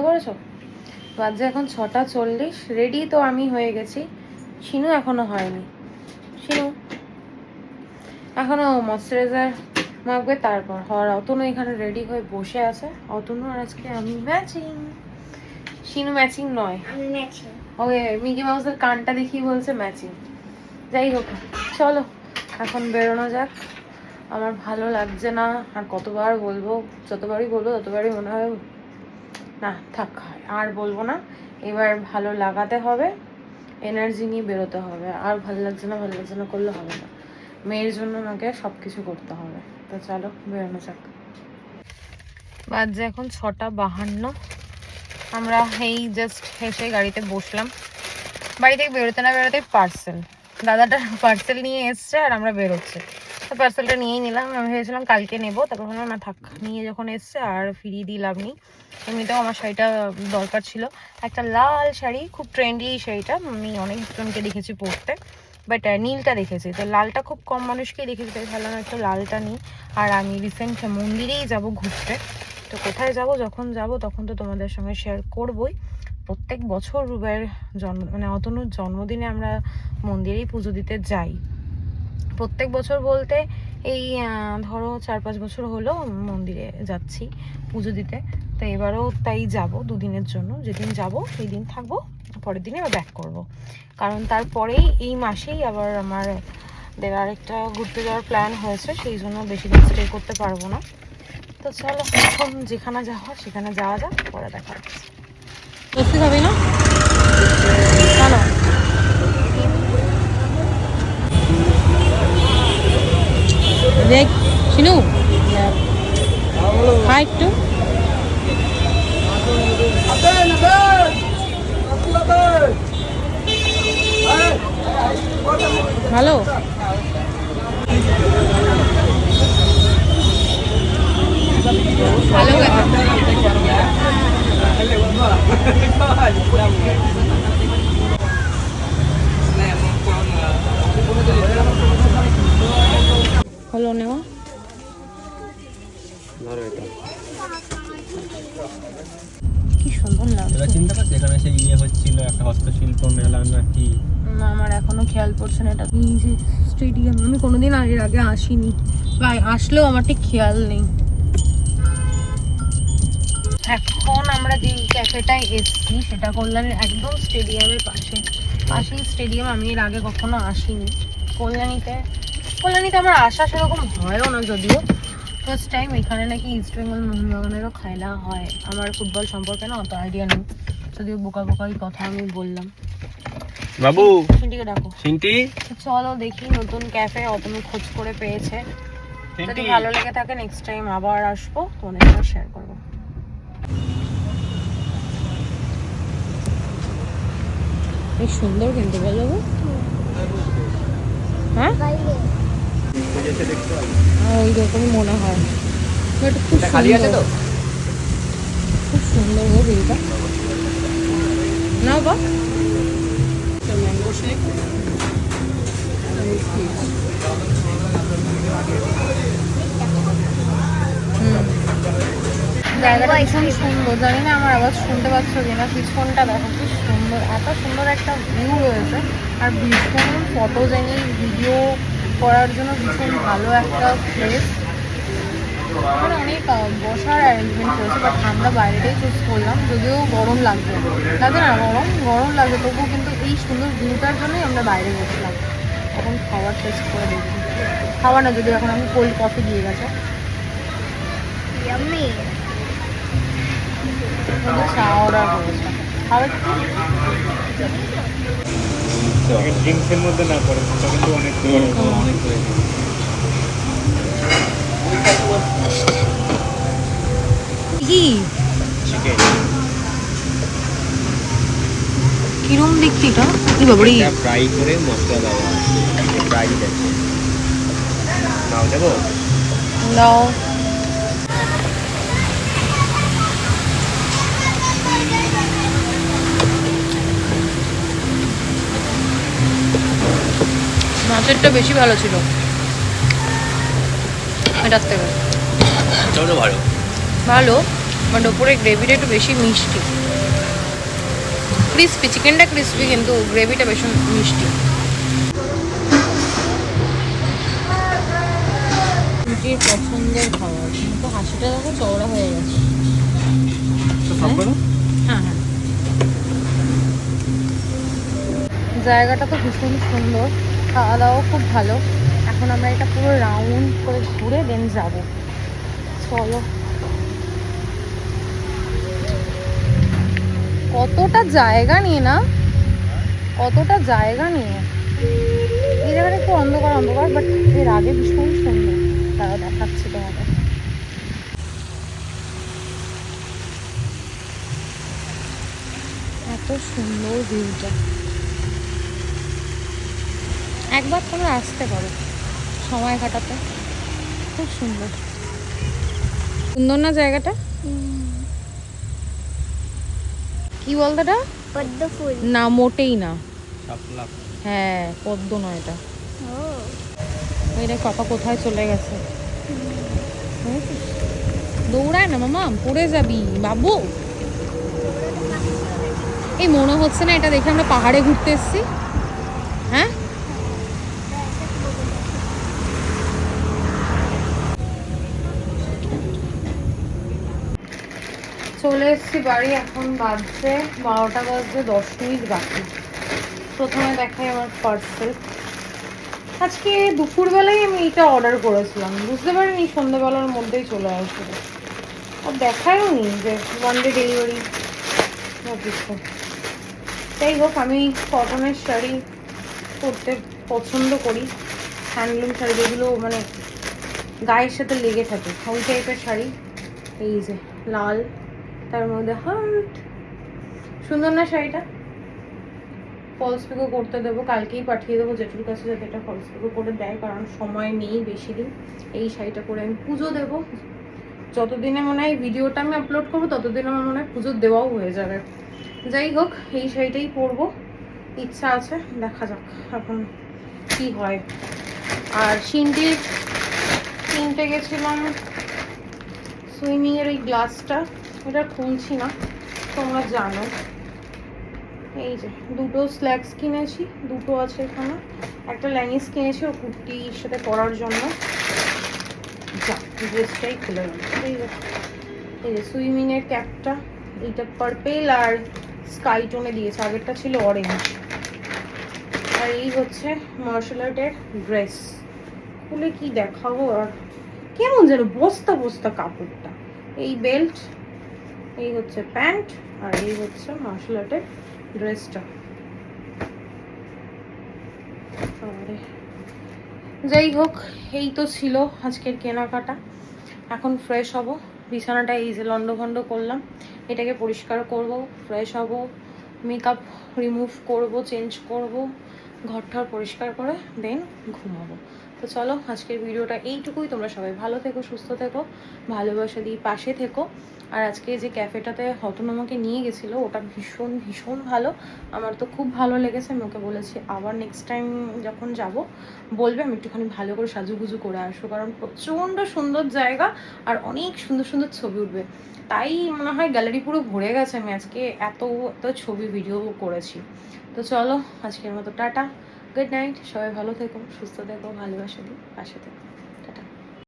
করেছো? বাজে এখন 6:40। রেডি তো আমি হয়ে গেছি, শিনু এখনো হয়নি। শিনু এখনো ময়শ্চারাইজার মাখবে, তারপর হওয়ার। অতনু এখানে রেডি হয়ে বসে আছে। অতনু আর আজকে আমি ম্যাচিং। শিনু ম্যাচিং নয়, আমি ম্যাচিং। ওকে মিকি মাউসের কানটা দেখি বলছে ম্যাচিং। যাই হোক, চলো এখন বেরোনো যাক। আমার ভালো লাগছে না, আর কতবার বলবো, যতবারই বলবো ততবারই মনে হয় না থাক, আর বলবো না। এবার ভালো লাগাতে হবে, এনার্জি নিয়ে বেরোতে হবে। আর ভালো লাগছে না ভালো লাগছে না করলে হবে না, মেয়ের জন্য আমাকে সব কিছু করতে হবে। তো চলো বেরোনো যাক। বাজে এখন 6:52। আমরা এই জাস্ট এসে গাড়িতে বসলাম। বাড়ি থেকে বেরোতে না বেরোতে পার্সেল, দাদাটা পার্সেল নিয়ে এসছে আর আমরা বেরোচ্ছে। তো পার্সেলটা নিয়েই নিলাম। আমি ভেবেছিলাম কালকে নেবো, তারপর ভাবলাম না থাক, নিয়ে যখন এসছে আর ফিরিয়ে দিয়ে লাভ নেই। এমনিতেও আমার শাড়িটা দরকার ছিল, একটা লাল শাড়ি, খুব ট্রেন্ডি শাড়িটা। আমি অনেকজনকে দেখেছি পরতে, বাট নীলটা দেখেছি, তো লালটা খুব কম মানুষকেই দেখেছি, তাই ভাবলাম একটু লালটা নিই। আর আমি রিসেন্ট মন্দিরেই যাব ঘুরতে। তো কোথায় যাব, যখন যাব তখন তো তোমাদের সঙ্গে শেয়ার করবই। প্রত্যেক বছর রুবের মানে অতনুর জন্মদিনে আমরা মন্দিরেই পুজো দিতে যাই। প্রত্যেক বছর বলতে এই ধরো 4-5 বছর হলো মন্দিরে যাচ্ছি পুজো দিতে। তো এবারও তাই যাব 2 দিনের জন্য। যেদিন যাব সেই দিন থাকবো, পরের দিনে আবার ব্যাক করব। কারণ তারপরেই এই মাসেই আবার আমার আরেকটা ঘুরতে যাওয়ার প্ল্যান হয়েছে, সেই জন্য বেশি দিন স্টে করতে পারবো না। তো চলো এখন যেখানে যাওয়া সেখানে যাওয়া যাক, পরে দেখা হচ্ছে। লস্যি খাবি না? কেন? দেখ শিনু, হাই একটু। ভালো ভালো হলো নেওয়া। কি সুন্দর লাগছে। চিন্তা করছি এখানে সেই হচ্ছিল একটা হস্তশিল্প মেলা নাকি? না, আমার এখনো খেয়াল পড়ছে না এটা। এই যে স্টেডিয়াম, আমি কোনোদিন এর আগে আসিনি, বা আসলেও আমার ঠিক খেয়াল নেই। এখন আমরা যে ক্যাফেটায় এসছি সেটা কল্যাণীর একদম স্টেডিয়ামের পাশেই স্টেডিয়াম। আমি এর আগে কখনো আসিনি কল্যাণীতে আমার আসা সেরকম হয়ও না, যদিও ফার্স্ট টাইম। এখানে নাকি ইস্ট বেঙ্গল মোহনবাগানেরও খেলা হয়। আমার ফুটবল সম্পর্কে না অত আইডিয়া নেই, যদিও বোকাই কথা আমি বললাম। বাবু সিন্টিকে ডাকো। সিন্টি, চলো দেখি নতুন ক্যাফে অতনু খোঁজ করে পেয়েছে। যদি ভালো লেগে থাকে নেক্সট টাইম আবার আসবো, তোমাদের সাথে শেয়ার করবো। বেশ সুন্দর কিন্তু, বলো? হ্যাঁ ওই রকমই মনে হয়, বাট খুব খালি আছে তো? খুব সুন্দর গো ভিউটা। নাও বা জায়গাটা ভীষণ সুন্দর। জানি না আমার আওয়াজ শুনতে পাচ্ছ কিনা, পিছনটা দেখো কি সুন্দর, এত সুন্দর একটা ভিউ রয়েছে। আর ভীষণ ফটোজেনিক, ভিডিও করার জন্য ভীষণ ভালো একটা প্লেস। মানে অনেক বসার অ্যারেঞ্জমেন্ট করেছে, বাট আমরা বাইরেটাই চুজ করলাম। যদিও গরম লাগবে না, গরম লাগবে তবুও, কিন্তু এই সুন্দর ভিউটার জন্যই আমরা বাইরে বসলাম। এখন খাবার টেস্ট করে দেখি। খাবার না, যদিও এখন আমি কোল্ড কফি দিয়ে গেছে। চা অর্ডার করেছিলাম, খাবে ড্রিঙ্কসের মধ্যে না পড়ে, কিন্তু অনেক কি কিরম দেখছি এটা? কি বাবরি ফ্রাই করে মশলা দেওয়া, ফ্রাই আছে। নাও দেবো? দাও। মাছেরটা বেশি ভালো ছিল এটার থেকে। ভালো ভালো, বাট ওপরে গ্রেভিটা একটু বেশি মিষ্টি, ক্রিস্পি, চিকেনটা ক্রিস্পি কিন্তু গ্রেভিটা বেশি মিষ্টি। রুটির পছন্দের খাবার, তো হাসিটা দেখো চওড়া হয়ে গেছে। হ্যাঁ হ্যাঁ, জায়গাটা তো ভীষণ সুন্দর, খাওয়া দাওয়াও খুব ভালো। এখন আমরা এটা পুরো রাউন্ড করে ঘুরে দেন যাব। চলো, কতটা জায়গা নিয়ে না, কতটা জায়গা নিয়ে। এই জায়গাটা একটু অন্ধকার অন্ধকার, বাট এর আগে ভীষণ সুন্দর। তারা দেখাচ্ছি তোমাদের। এত সুন্দর ভিউটা, একবার তোমরা আসতে পারো সময় কাটাতে, খুব সুন্দর। সুন্দর না জায়গাটা? কি বলতো এটা? পদ্ম ফুল না, মোটেই না। শাপলা। হ্যাঁ, পদ্ম নয় এটা। এটা পাপা কোথায় চলে গেছে, বুঝেছিস? দৌড়ায় না মামা, পড়ে যাবি বাবু। এই মনে হচ্ছে না এটা দেখে আমরা পাহাড়ে ঘুরতে এসেছি? হ্যাঁ, চলে এসেছি বাড়ি। এখন বাজছে 12টা, বাজছে 10 মিনিট বাকি। প্রথমে দেখাই আমার পার্সেল। আজকে দুপুরবেলায় আমি এটা অর্ডার করেছিলাম, বুঝতে পারিনি সন্ধ্যাবেলার মধ্যেই চলে আসবে। আর দেখায়ও নি যে 1 ডে ডেলিভারি কিছু। যাই হোক, আমি কটনের শাড়ি পরতে পছন্দ করি, হ্যান্ডলুম শাড়ি যেগুলো মানে গায়ের সাথে লেগে থাকে, ওই টাইপের শাড়ি। এই যে লাল, তার মধ্যে হার্ট, সুন্দর না শাড়িটা? ফলস পিকো করতে দেবো, কালকেই পাঠিয়ে দেবো জেঠুর কাছে যাতে এটা ফলস পিকো করে দেয়, কারণ সময় নেই বেশি দিন। এই শাড়িটা পরে আমি পুজো দেবো, যতদিনে মনে হয় ভিডিওটা আমি আপলোড করবো ততদিন আমার মনে হয় পুজো দেওয়াও হয়ে যাবে। যাই হোক, এই শাড়িটাই পরবো, ইচ্ছা আছে, দেখা যাক এখন কি হয়। আর সিনটির কিনতে গেছিলাম সুইমিংয়ের এই গ্লাসটা, এটা খুলছি না, তোমরা জানো। এই যে দুটো স্ল্যাক্স কিনেছি, দুটো আছে এখানে, একটা ল্যানিস কিনেছি ও কুর্তির সাথে পরার জন্য। যা, ড্রেসটাই খুলে গেল। এই যে সুইমিংয়ের ক্যাপটা, এইটা পার্পেল আর স্কাই টোনে দিয়েছে, আগেরটা ছিল অরেঞ্জ। আর এই হচ্ছে মার্শাল আর্টের ড্রেস, খুলে কি দেখাবো আর, কেমন যেন বস্তা বস্তা কাপড়টা। এই বেল্ট, এই হচ্ছে প্যান্ট, আর এই হচ্ছে মার্শাল আর্টের ড্রেসটা। যাই হোক, এই তো ছিল আজকের কেনাকাটা। এখন ফ্রেশ হব, বিছানাটা এই যে লন্ডভন্ড করলাম, এটাকে পরিষ্কার করব, ফ্রেশ হব, মেকআপ রিমুভ করব, চেঞ্জ করব, ঘরটার পরিষ্কার করে দেন ঘুমাবো। তো চলো, আজকের ভিডিওটা এইটুকুই। তোমরা সবাই ভালো থেকো, সুস্থ থেকো, ভালোবাসা দিয়ে পাশে থেকো। আর আজকে যে ক্যাফেটাতে হতন আমাকে নিয়ে গেছিলো, ওটা ভীষণ ভীষণ ভালো, আমার তো খুব ভালো লেগেছে। আমি ওকে বলেছি আবার নেক্সট টাইম যখন যাব বলবে আমি একটুখানি ভালো করে সাজুগুজু করে আসবো, কারণ প্রচণ্ড সুন্দর জায়গা আর অনেক সুন্দর সুন্দর ছবি উঠবে। তাই মনে হয় গ্যালারি পুরো ভরে গেছে, আমি আজকে এত এত ছবি ভিডিও করেছি। তো চলো, আজকের মতো টাটা, গুড নাইট, সবাই ভালো থেকো, সুস্থ থেকো, ভালোবাসা দিই পাশে থেকো।